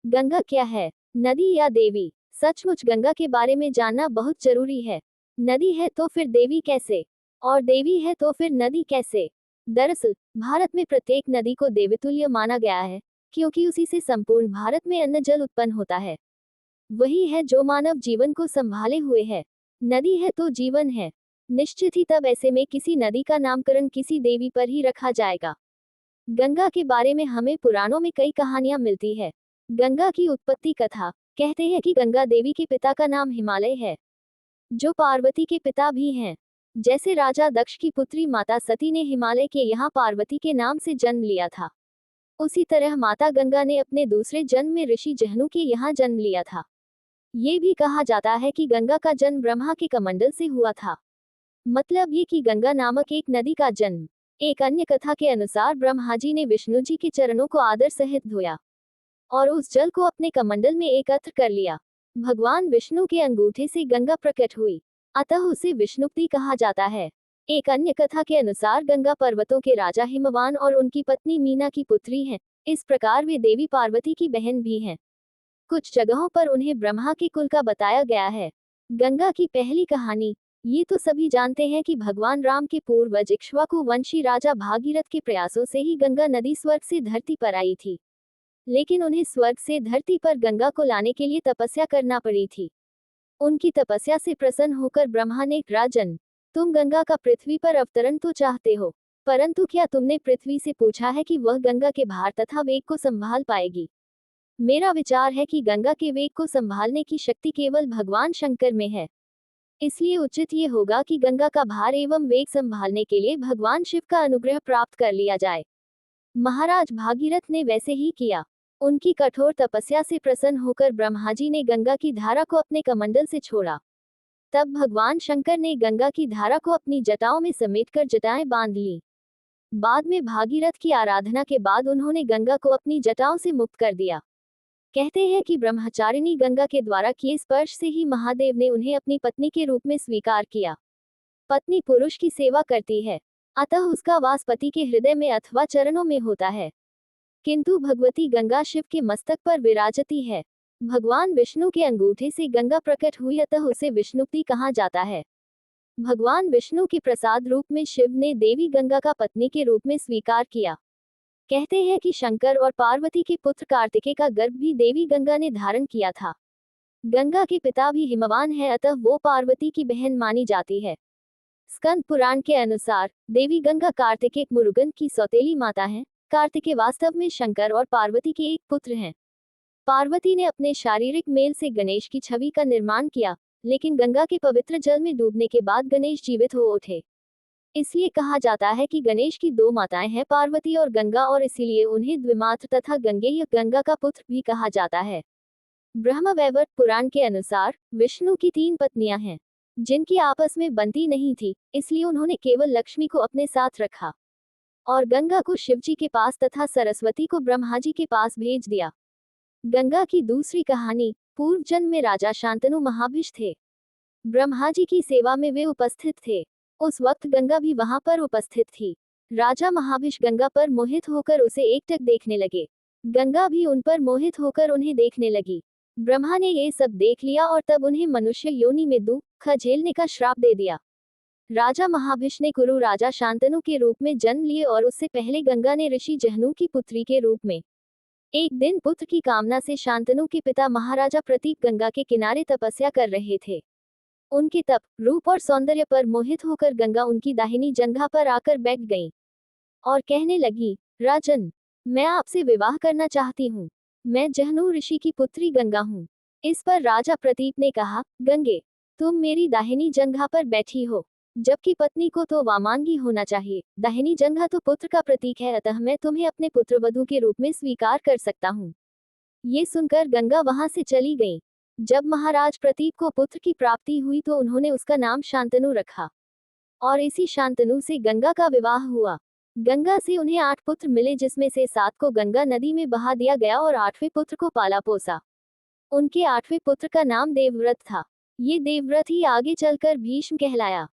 गंगा क्या है? नदी या देवी? सचमुच गंगा के बारे में जानना बहुत जरूरी है। नदी है तो फिर देवी कैसे? और देवी है तो फिर नदी कैसे? दरअसल भारत में प्रत्येक नदी को देवतुल्य माना गया है, क्योंकि उसी से संपूर्ण भारत में अन्न जल उत्पन्न होता है। वही है जो मानव जीवन को संभाले हुए है। नदी है तो जीवन है। निश्चित ही तब ऐसे में किसी नदी का नामकरण किसी देवी पर ही रखा जाएगा। गंगा के बारे में हमें पुराणों में कई कहानियां मिलती है। गंगा की उत्पत्ति कथा कहते हैं कि गंगा देवी के पिता का नाम हिमालय है, जो पार्वती के पिता भी हैं। जैसे राजा दक्ष की पुत्री माता सती ने हिमालय के यहाँ पार्वती के नाम से जन्म लिया था, उसी तरह माता गंगा ने अपने दूसरे जन्म में ऋषि जहनु के यहाँ जन्म लिया था। ये भी कहा जाता है कि गंगा का जन्म ब्रह्मा के कमंडल से हुआ था। मतलब ये कि गंगा नामक एक नदी का जन्म। एक अन्य कथा के अनुसार ब्रह्मा जी ने विष्णु जी के चरणों को आदर सहित धोया और उस जल को अपने कमंडल में एकत्र कर लिया। भगवान विष्णु के अंगूठे से गंगा प्रकट हुई, अतः उसे विष्णुपति कहा जाता है। एक अन्य कथा के अनुसार गंगा पर्वतों के राजा हिमवान और उनकी पत्नी मीना की पुत्री हैं। इस प्रकार वे देवी पार्वती की बहन भी हैं। कुछ जगहों पर उन्हें ब्रह्मा के कुल का बताया गया है। गंगा की पहली कहानी। ये तो सभी जानते हैं कि भगवान राम के पूर्वज इक्ष्वाकु वंशी राजा भागीरथ के प्रयासों से ही गंगा नदी स्वर्ग से धरती पर आई थी। लेकिन उन्हें स्वर्ग से धरती पर गंगा को लाने के लिए तपस्या करना पड़ी थी। उनकी तपस्या से प्रसन्न होकर ब्रह्मा ने, राजन, तुम गंगा का पृथ्वी पर अवतरण तो चाहते हो, परंतु क्या तुमने पृथ्वी से पूछा है कि वह गंगा के भार तथा वेग को संभाल पाएगी? मेरा विचार है कि गंगा के वेग को संभालने की शक्ति केवल भगवान शंकर में है। इसलिए उचित ये होगा कि गंगा का भार एवं वेग संभालने के लिए भगवान शिव का अनुग्रह प्राप्त कर लिया जाए। महाराज भागीरथ ने वैसे ही किया। उनकी कठोर तपस्या से प्रसन्न होकर ब्रह्मा जी ने गंगा की धारा को अपने कमंडल से छोड़ा। तब भगवान शंकर ने गंगा की धारा को अपनी जटाओं में समेटकर जटाएं बांध ली। बाद में भागीरथ की आराधना के बाद उन्होंने गंगा को अपनी जटाओं से मुक्त कर दिया। कहते हैं कि ब्रह्मचारिणी गंगा के द्वारा किए स्पर्श से ही महादेव ने उन्हें अपनी पत्नी के रूप में स्वीकार किया। पत्नी पुरुष की सेवा करती है, अतः उसका वास पति के हृदय में अथवा चरणों में होता है। किंतु भगवती गंगा शिव के मस्तक पर विराजती है। भगवान विष्णु के अंगूठे से गंगा प्रकट हुई, अतः उसे विष्णुपति कहा जाता है। भगवान विष्णु के प्रसाद रूप में शिव ने देवी गंगा का पत्नी के रूप में स्वीकार किया। कहते हैं कि शंकर और पार्वती के पुत्र कार्तिकेय का गर्भ भी देवी गंगा ने धारण किया था। गंगा के पिता भी हिमवान है, अतः वो पार्वती की बहन मानी जाती है। स्कंद पुराण के अनुसार देवी गंगा कार्तिकेय मुरुगन की सौतेली माता है। कार्तिकेय वास्तव में शंकर और पार्वती के एक पुत्र हैं। पार्वती ने अपने शारीरिक मेल से गणेश की छवि का निर्माण किया, लेकिन गंगा के पवित्र जल में डूबने के बाद गणेश जीवित हो उठे। इसलिए कहा जाता है कि गणेश की दो माताएं हैं, पार्वती और गंगा, और इसीलिए उन्हें द्विमात्र तथा गंगेय, गंगा का पुत्र भी कहा जाता है। ब्रह्मवैवर्त पुराण के अनुसार विष्णु की 3 पत्नियां हैं, जिनकी आपस में बनती नहीं थी, इसलिए उन्होंने केवल लक्ष्मी को अपने साथ रखा और गंगा को शिवजी के पास तथा सरस्वती को ब्रह्मा जी के पास भेज दिया। गंगा की दूसरी कहानी। पूर्व जन्म में राजा शांतनु महाभिष थे। ब्रह्मा जी की सेवा में वे उपस्थित थे। उस वक्त गंगा भी वहां पर उपस्थित थी। राजा महाभिष गंगा पर मोहित होकर उसे एकटक देखने लगे। गंगा भी उन पर मोहित होकर उन्हें देखने लगी। ब्रह्मा ने ये सब देख लिया और तब उन्हें मनुष्य योनि में दुख झेलने का श्राप दे दिया। राजा महाभिष ने कुरु राजा शांतनु के रूप में जन्म लिए और उससे पहले गंगा ने ऋषि जहनु की पुत्री के रूप में। एक दिन पुत्र की कामना से शांतनु के पिता महाराजा प्रतीप गंगा के किनारे तपस्या कर रहे थे। उनके तप, रूप और सौंदर्य पर मोहित होकर गंगा उनकी दाहिनी जंघा पर आकर बैठ गईं और कहने लगी, राजन, मैं आपसे विवाह करना चाहती हूँ। मैं जहनु ऋषि की पुत्री गंगा हूँ। इस पर राजा प्रतीप ने कहा, गंगे, तुम मेरी दाहिनी जंघा पर बैठी हो, जबकि पत्नी को तो वामांगी होना चाहिए। दाहिनी जंघा तो पुत्र का प्रतीक है, अतः मैं तुम्हें अपने पुत्रवधू के रूप में स्वीकार कर सकता हूँ। ये सुनकर गंगा वहां से चली गई। जब महाराज प्रतीप को पुत्र की प्राप्ति हुई तो उन्होंने उसका नाम शांतनु रखा और इसी शांतनु से गंगा का विवाह हुआ। गंगा से उन्हें 8 पुत्र मिले, जिसमें से 7 को गंगा नदी में बहा दिया गया और 8वें पुत्र को पाला पोसा। उनके 8वें पुत्र का नाम देवव्रत था। ये देवव्रत ही आगे चलकर भीष्म कहलाया।